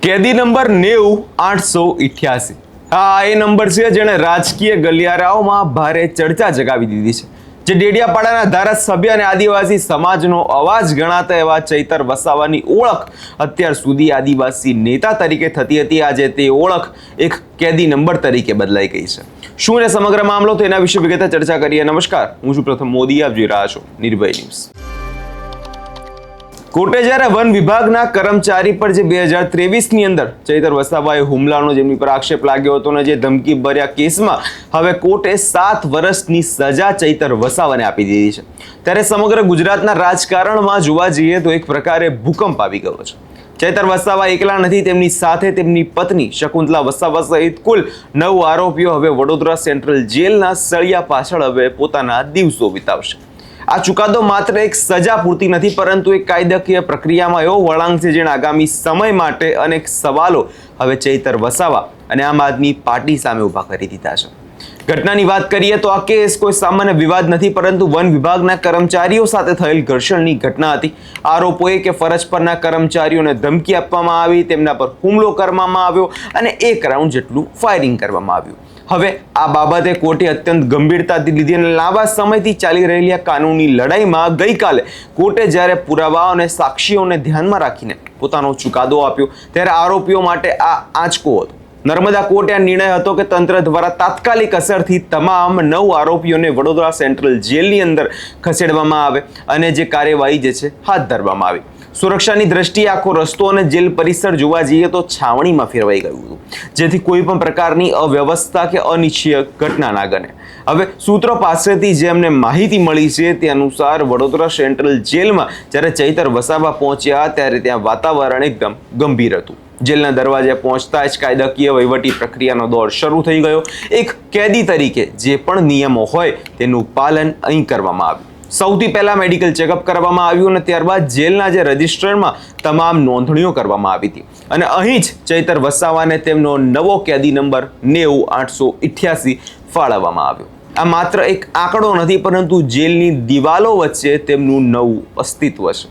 કેદી નંબર 90,888 આ એ નંબર છે જેણે રાજકીય ગલિયારાઓમાં ભારે ચર્ચા જગાવી દીધી છે। જે ડેડિયાપાડાના ધારાસભ્ય અને આદિવાસી સમાજનો અવાજ ગણાતા એવા ચૈતર વસાવાની ઓળખ અત્યાર સુધી આદિવાસી નેતા તરીકે થતી હતી, આજે તે ઓળખ એક કેદી નંબર તરીકે બદલાઈ ગઈ છે। શું ને સમગ્ર મામલો તેના વિશે વિગતે ચર્ચા કરીએ। નમસ્કાર, હું છું પ્રથમ મોદી, આપ જોઈ રહ્યા છો નિર્ભય ન્યૂઝ। કોર્ટે જ્યારે વન વિભાગના કર્મચારી પર જે 2023ની અંદર ચૈતર વસાવાએ હુમલાનો જેમની પર આક્ષેપ લાગ્યો હતો અને જે ધમકી ભર્યા કેસમાં હવે કોર્ટે 7 વર્ષની સજા ચૈતર વસાવાને આપી દીધી છે, ત્યારે સમગ્ર ગુજરાતના રાજકારણમાં જોવા જઈએ તો એક પ્રકારે ભૂકંપ આવી ગયો છે। ચૈતર વસાવા એકલા નથી, તેમની સાથે તેમની પત્ની શકુંતલા વસાવા સહિત કુલ 9 આરોપીઓ હવે વડોદરા સેન્ટ્રલ જેલના સળિયા પાછળ હવે પોતાના દિવસો વિતાવશે। આ ચુકાદો માત્ર એક સજા પૂરતી નથી, પરંતુ એક કાયદાકીય પ્રક્રિયામાં એવો વળાંક છે જેણે આગામી સમય માટે અનેક સવાલો હવે ચૈતર વસાવા અને આમ આદમી પાર્ટી સામે ઊભા કરી દીધા છે। ઘટનાની વાત કરીએ તો આ કેસ કોઈ સામાન્ય વિવાદ નથી, પરંતુ વન વિભાગના કર્મચારીઓ સાથે થયેલ ઘર્ષણની ઘટના હતી। આરોપોએ કે ફરજ પરના કર્મચારીઓને ધમકી આપવામાં આવી, તેમના પર હુમલો કરવામાં આવ્યો અને 1 રાઉન્ડ જેટલું ફાયરિંગ કરવામાં આવ્યું। હવે આ બાબતે કોર્ટે અત્યંત ગંભીરતાથી લીધી અને લાંબા સમયથી ચાલી રહેલી આ કાનૂની લડાઈમાં ગઈકાલે કોર્ટે જ્યારે પુરાવાઓ અને સાક્ષીઓને ધ્યાનમાં રાખીને પોતાનો ચુકાદો આપ્યો, ત્યારે આરોપીઓ માટે આ આંચકો હતો। નર્મદા કોર્ટે આ નિર્ણય હતો કે તંત્ર દ્વારા તાત્કાલિક અસરથી તમામ 9 આરોપીઓને વડોદરા સેન્ટ્રલ જેલની અંદર ખસેડવામાં આવે અને જે કાર્યવાહી જે છે હાથ ધરવામાં આવી। સુરક્ષાની દ્રષ્ટિએ આખો રસ્તો અને જેલ પરિસર જોવા જઈએ તો છાવણીમાં ફેરવાઈ ગયું હતું, જેથી કોઈ પણ પ્રકારની અવ્યવસ્થા કે અનિચ્છનીય ઘટના ના બને। હવે સૂત્રો પાસેથી જે અમને માહિતી મળી છે તે અનુસાર વડોદરા સેન્ટ્રલ જેલમાં જ્યારે ચૈતર વસાવા પહોંચ્યા ત્યારે ત્યાં વાતાવરણ એકદમ ગંભીર હતું। જેલના દરવાજે પહોંચતા જ કાયદાકીય વહીવટી પ્રક્રિયાનો દોર શરૂ થઈ ગયો। એક કેદી તરીકે જે પણ નિયમો હોય તેનું પાલન અહીં કરવામાં આવ્યું। સૌથી પહેલા મેડિકલ ચેકઅપ કરવામાં આવ્યું અને ત્યારબાદ જેલના જે રજિસ્ટરમાં તમામ નોંધણીઓ કરવામાં આવી હતી અને અહીં જ ચૈતર વસાવાને તેમનો નવો કેદી નંબર 90,888 ફાળવવામાં આવ્યો। આ માત્ર એક આંકડો નથી, પરંતુ જેલની દિવાલો વચ્ચે તેમનું નવું અસ્તિત્વ છે।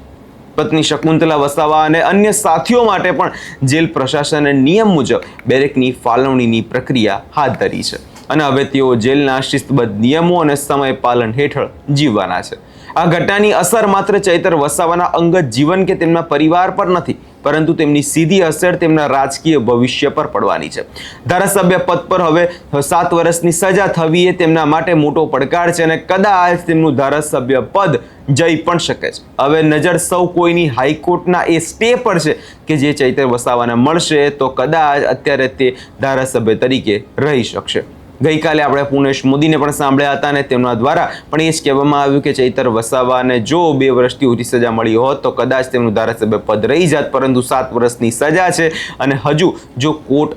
પત્ની શકુંતલા વસાવા અને અન્ય સાથીઓ માટે પણ જેલ પ્રશાસને નિયમ મુજબ બેરેકની ફાળવણીની પ્રક્રિયા હાથ ધરી છે અને હવે તેઓ જેલના શિસ્તબદ્ધ નિયમો અને સમય પાલન હેઠળ જીવવાના છે। આ ઘટનાની અસર માત્ર ચૈતર વસાવાના અંગત જીવન કે તેમના પરિવાર પર નથી, પરંતુ તેમની સીધી અસર તેમના રાજકીય ભવિષ્ય પર પડવાની છે। ધારાસભ્ય પદ પર હવે 7 વર્ષની સજા થવી એ તેમના માટે મોટો પડકાર છે અને કદાચ તેમનું ધારાસભ્ય પદ જઈ પણ શકે છે। હવે નજર સૌ કોઈની હાઈકોર્ટના એ સ્ટે પર છે કે જે ચૈતર વસાવાને મળશે તો કદાચ અત્યારે તે ધારાસભ્ય તરીકે રહી શકશે। ગઈકાલે આપણે પુનેશ મોદીને પણ સાંભળ્યા હતા અને તેમના દ્વારા પણ એ જ કહેવામાં આવ્યું કે ચૈતર વસાવાને જો 2 વર્ષથી ઓછી સજા મળી હોત તો કદાચ તેમનું ધારાસભ્ય પદ રહી જાત, પરંતુ 7 વર્ષની સજા છે અને હજુ જો કોર્ટ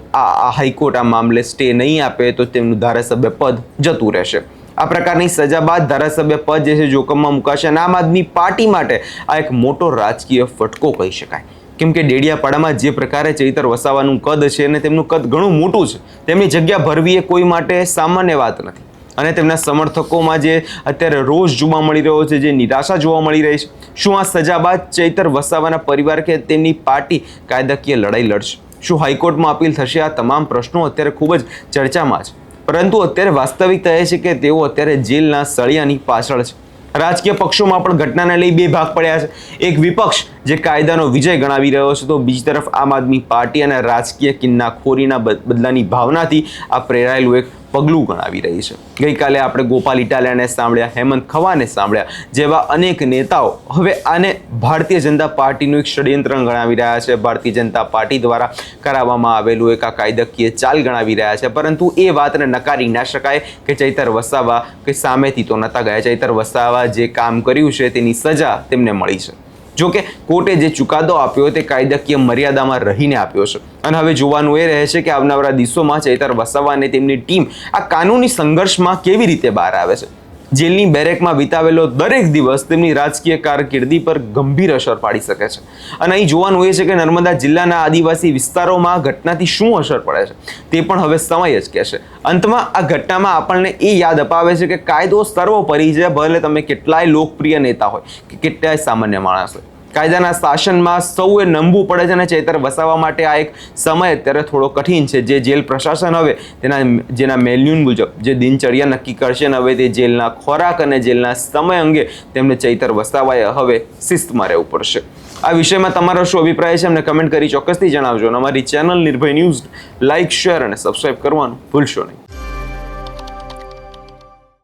હાઈકોર્ટ આ મામલે સ્ટે નહીં આપે તો તેમનું ધારાસભ્ય પદ જતું રહેશે। આ પ્રકારની સજા બાદ ધારાસભ્ય પદ જે છે જોખમમાં મુકાશે અને આમ આદમી પાર્ટી માટે આ એક મોટો રાજકીય ફટકો કહી શકાય, કેમ કે ડેડિયાપાડામાં જે પ્રકારે ચૈતર વસાવાનું કદ છે અને તેમનું કદ ઘણું મોટું છે, તેમની જગ્યા ભરવી એ કોઈ માટે સામાન્ય વાત નથી અને તેમના સમર્થકોમાં જે અત્યારે રોષ જોવા મળી રહ્યો છે, જે નિરાશા જોવા મળી રહી છે, શું આ સજા બાદ ચૈતર વસાવાના પરિવાર કે તેમની પાર્ટી કાયદાકીય લડાઈ લડશે? શું હાઈકોર્ટમાં અપીલ થશે? આ તમામ પ્રશ્નો અત્યારે ખૂબ જ ચર્ચામાં છે, પરંતુ અત્યારે વાસ્તવિકતા એ છે કે તેઓ અત્યારે જેલના સળિયાની પાછળ છે। રાજકીય પક્ષોમાં પણ ઘટનાને લઈ 2 ભાગ પડ્યા છે। એક વિપક્ષ જે કાયદાનો વિજય ગણાવી રહ્યો છે, તો બીજી તરફ આમ આદમી પાર્ટી અને રાજકીય કિન્નાખોરીના બદલાની ભાવનાથી આ પ્રેરાયેલું એક પગલું ગણાવી રહી છે। ગઈકાલે આપણે ગોપાલ ઇટાલિયાને સાંભળ્યા, હેમંત ખવાને સાંભળ્યા, જેવા અનેક નેતાઓ હવે આને ભારતીય જનતા પાર્ટીનું એક ષડયંત્ર ગણાવી રહ્યા છે, ભારતીય જનતા પાર્ટી દ્વારા કરાવવામાં આવેલું એક આ કાયદાકીય ચાલ ગણાવી રહ્યા છે, પરંતુ એ વાતને નકારી ના શકાય કે ચૈતર વસાવા કે સામેથી તો નતા ગયા। ચૈતર વસાવા જે કામ કર્યું છે તેની સજા તેમને મળી છે। જો કે કોર્ટે જે ચુકાદો આપ્યો તે કાયદાકીય મર્યાદામાં રહીને આપ્યો છે અને હવે જોવાનું એ રહે છે કે આવનારા દિવસોમાં ચૈતર વસાવા અને તેમની ટીમ આ કાનૂની સંઘર્ષમાં કેવી રીતે બહાર આવે છે। જેલની બેરેકમાં વિતાવેલો દરેક દિવસ તેમની રાજકીય કારકિર્દી પર ગંભીર અસર પાડી શકે છે અને અહીં જોવાનું એ છે કે નર્મદા જિલ્લાના આદિવાસી વિસ્તારોમાં ઘટનાથી શું અસર પડે છે તે પણ હવે સમય જ કહેશે। અંતમાં આ ઘટનામાં આપણને એ યાદ અપાવે છે કે કાયદો સર્વોપરી છે, ભલે તમે કેટલાય લોકપ્રિય નેતા હોય કે કેટલાય સામાન્ય માણસ હોય, કાયદાના શાસનમાં સૌએ નમવું પડે છે અને ચૈતર વસાવવા માટે આ એક સમય અત્યારે થોડો કઠિન છે. જે જેલ પ્રશાસન હવે જેના મેન્યુઅલ મુજબ જે દિનચર્યા નક્કી કરશે ને હવે તે જેલના ખોરાક અને જેલના સમય અંગે તેમને ચૈતર વસાવાએ હવે શિસ્તમાં રહેવું પડશે. આ વિષયમાં તમારો શું અભિપ્રાય છે અમને કમેન્ટ કરી ચોક્કસથી જણાવજો અને અમારી ચેનલ નિર્ભય ન્યૂઝ લાઇક, શેર અને સબસ્ક્રાઇબ કરવાનું ભૂલશો નહીં.